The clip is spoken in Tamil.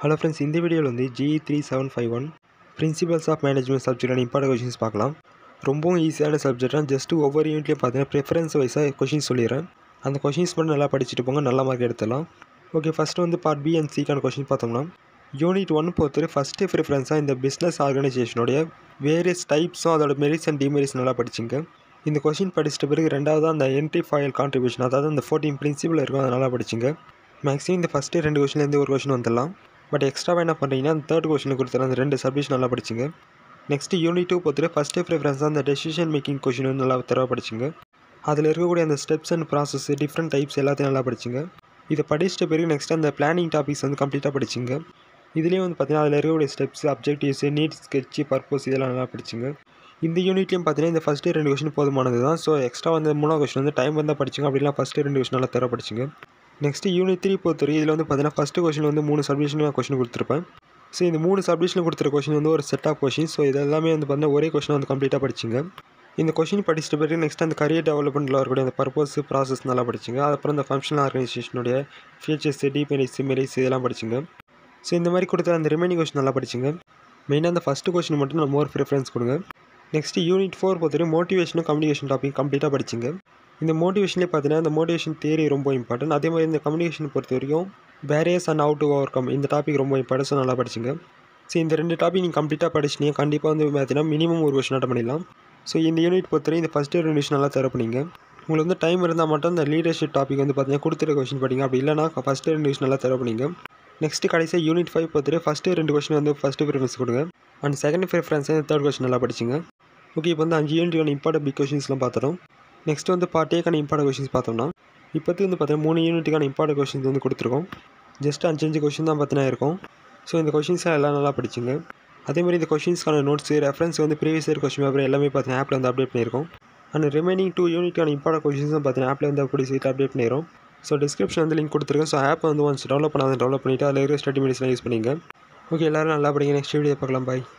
ஹலோ ஃப்ரெண்ட்ஸ், இந்த வீடியோவில் வந்து GE3751 பிரின்சிபல்ஸ் ஆஃப் மேனேஜ்மெண்ட் சப்ஜெக்டான இம்பார்ட்டன்ட் கொஷின்ஸ் பார்க்கலாம். ரொம்பவும் ஈஸியான சப்ஜெக்டாக ஜஸ்ட்டு ஒவ்வொரு யூனிட்லேயும் பார்த்தீங்கன்னா ப்ரிஃபரன்ஸ் வைஸாக கொஷின்ஸ் சொல்லிடுறேன். அந்த கொஷின்ஸ் மட்டும் நல்லா படிச்சுட்டு போங்க, நல்ல மார்க் எடுத்துடலாம். ஓகே, ஃபஸ்ட்டு வந்து பார்ட் பி அண்ட் சிக்கான கொஷின் பார்த்தோம்னா, யூனிட் 1 பொறுத்தவரை ஃபஸ்ட்டு ப்ரிஃபரன்ஸாக இந்த பிஸ்னஸ் ஆர்கனைசேஷனுடைய வேரியஸ் டைப்ஸும் அதோட மெரிட்ஸ் அண்ட் டிமெரிட்ஸ் நல்லா படிச்சுங்க. இந்த கொஷின் படிச்சிட்ட பிறகு ரெண்டாவது அந்த என்ட்ரி ஃபாயில் கான்ட்ரிபியூஷன், அதாவது அந்த 14 பிரின்சிபல் இருக்கும், அதை நல்லா படிச்சுங்க. மேக்ஸிமம் இந்த ஃபஸ்ட்டு 2 கொஷின்லேருந்து ஒரு கொஷின் வந்துடலாம். பட் எக்ஸ்ட்ராவாக என்ன பண்ணுறீங்கன்னா அந்த தேர்ட் கொஷினில் கொடுத்துற அந்த 2 சப்ஜெக்ட் நல்லா படிச்சுங்க. நெக்ஸ்ட்டு யூனிட் 2 பொறுத்தவரை ஃபஸ்ட்டு ப்ரிஃபரன்ஸாக அந்த டெசிஷன் மேக்கிங் கொஷின் வந்து நல்லா தரவாக படிச்சுங்க. அதில் இருக்கக்கூடிய அந்த steps and process, different types எல்லாத்தையும் நல்லா படிச்சுங்க. இதை படிச்சிட்ட பிறகு நெக்ஸ்ட் அந்த பிளானிங் டாபிக்ஸ் வந்து கம்ப்ளீட்டாக படிச்சுங்க. இதுலேயும் வந்து பார்த்தீங்கன்னா அதில் இருக்கக்கூடிய steps, objectives, need, sketch, purpose இதெல்லாம் நல்லா படிச்சுங்க. இந்த யூனிட்லையும் பார்த்தீங்கன்னா இந்த ஃபஸ்ட்டு 2 கொஷின் போதுமானது தான். ஸோ எக்ஸ்ட்ரா வந்து 3ஆவது கொஷின் வந்து டைம் வந்தால் படிச்சுங்க, அப்படிலாம் ஃபஸ்ட்டு 2 கொஷின் நல்லா தர படிச்சுங்க. நெக்ஸ்ட்டு யூனிட் 3 பொறுத்தவரை இதில் வந்து பார்த்தீங்கன்னா ஃபஸ்ட்டு கொஷின் வந்து 3 சப்டிஷனில் கொஷின் கொடுத்துருப்பேன். ஸோ இந்த 3 சப்டிஷனில் கொடுத்துருக்க கொஷின் வந்து ஒரு செட் ஆஃப் கொஷின். ஸோ இது எல்லாமே வந்து பார்த்தீங்கன்னா ஒரே கொஷின் வந்து கம்ப்ளீட்டாக படிச்சுங்க. இந்த கொஷின் படிச்சிட்ட பிறகு நெக்ஸ்ட் அந்த கரியர் டெவலப்மெண்ட்டில் வரக்கூடிய அந்த பர்பஸ், ப்ராசஸ் நல்லா படிச்சுங்க. அதுக்கப்புறம் இந்த ஃபங்க்ஷனல் ஆர்கனைசேஷனுடைய ஃபீச்சர்ஸ், டிபெண்டன்சி, மெரிட்ஸ் இதெல்லாம் படிச்சுங்க. ஸோ இந்த மாதிரி கொடுத்த அந்த ரிமைனிங் கொஷின் நல்லா படிச்சுங்க. மெயினாக அந்த ஃபஸ்ட்டு கொஷின் மட்டும் நான் மோர் ப்ரிஃபரன்ஸ் கொடுங்க. நெக்ஸ்ட்டு யூனிட் 4 பொறுத்தவரை மோட்டிவேஷனும் கம்யூனிகேஷன் டாபிக் கம்ப்ளீட்டாக படிச்சுங்க. இந்த மோட்டிவேஷன்லேயே பார்த்தீங்கன்னா இந்த மோட்டிவேஷன் தியரி ரொம்ப இம்பார்ட்டன்ட். அதே மாதிரி இந்த கம்யூனிகேஷன் பொறுத்த வரைக்கும் barriers and how to overcome இந்த டாபிக் ரொம்ப இம்பார்ட்டன்ட். ஸோ நல்லா படிச்சுங்க. ஸோ இந்த 2 டாபிக் நீங்கள் கம்ப்ளீட்டாக படிச்சிட்டீங்க, கண்டிப்பாக வந்து பார்த்தீங்கன்னா மினிமம் ஒரு கொஷின் அட்டன் பண்ணிடலாம். ஸோ இந்த யூனிட் பொறுத்தவரை இந்த ஃபஸ்ட்டு 2 கொஷின் நல்லா தர பண்ணிங்க. உங்களுக்கு வந்து டைம் இருந்தால் மட்டும் இந்த லீடர்ஷிப் டாபிக் வந்து பார்த்தீங்கன்னா கொடுத்துருக்க கொஷின் படிங்க, அப்படி இல்லைனா ஃபஸ்ட்டு 2 கொஷின் நல்லா தர பண்ணிங்க. நெக்ஸ்ட்டு கடைசியாக யூனிட் 5 பொறுத்தவரை ஃபஸ்ட்டு 2 கொஷின் வந்து ஃபஸ்ட்டு ப்ரிஃபரன்ஸ் கொடுங்க, அண்ட் செகண்ட் ப்ரிஃபரன்ஸ் இந்த தேர்ட் கொஷின் நல்லா படிச்சுங்க. ஓகே, இப்போ வந்து 5 யூனிட்டுக்கான இம்பார்ட்டன்ட் பிக் கொஷின்ஸ்லாம் பார்த்துட்டோம். நெக்ஸ்ட் வந்து பார்ட் ஏக்கான இம்பார்ட்டன்ட் கொஷின்ஸ் பார்த்தோம்னா, இப்போது வந்து பார்த்தீங்கன்னா 3 யூனிட்டுக்கான இம்பார்ட்டன்ட் கொஷின்ஸ் வந்து கொடுத்துருக்கோம். ஜஸ்ட் 5 கொஷின் தான் பார்த்தீங்கன்னா இருக்கும். ஸோ இந்த கொஷின்ஸை எல்லாம் நல்லா படிச்சுங்க. அதேமாதிரி இந்த கொஷின்ஸ்க்கான நோட்ஸ், ரெஃபரன்ஸ் வந்து ப்ரீவியஸ் இயர் கொஷின் பேப்பர் எல்லாமே பார்த்தீங்கன்னா ஆப்பில் வந்து அப்டேட் பண்ணியிருக்கோம். அண்ட் ரிமைனிங் 2 யூனிட்டுக்கான இம்பார்ட்டன்ட் கொஷின்ஸும் பார்த்தீங்கன்னா ஆப்பில் வந்து அப்படி சீட்டில் அப்டேட் பண்ணிடும். ஸோ டிஸ்கிரிப்ஷன் வந்து லிங்க் கொடுத்துருக்கேன். ஸோ ஆப்பை வந்து ஒன்ஸ் டெவலப் பண்ணிவிட்டு அதில் இருக்கிற ஸ்டடி மெட்டீரியல்ஸ்லாம் யூஸ் பண்ணிங்க. ஓகே, எல்லோரும் நல்லா படிங்க. நெக்ஸ்ட் வீடியோ பார்க்கலாம். பாய்.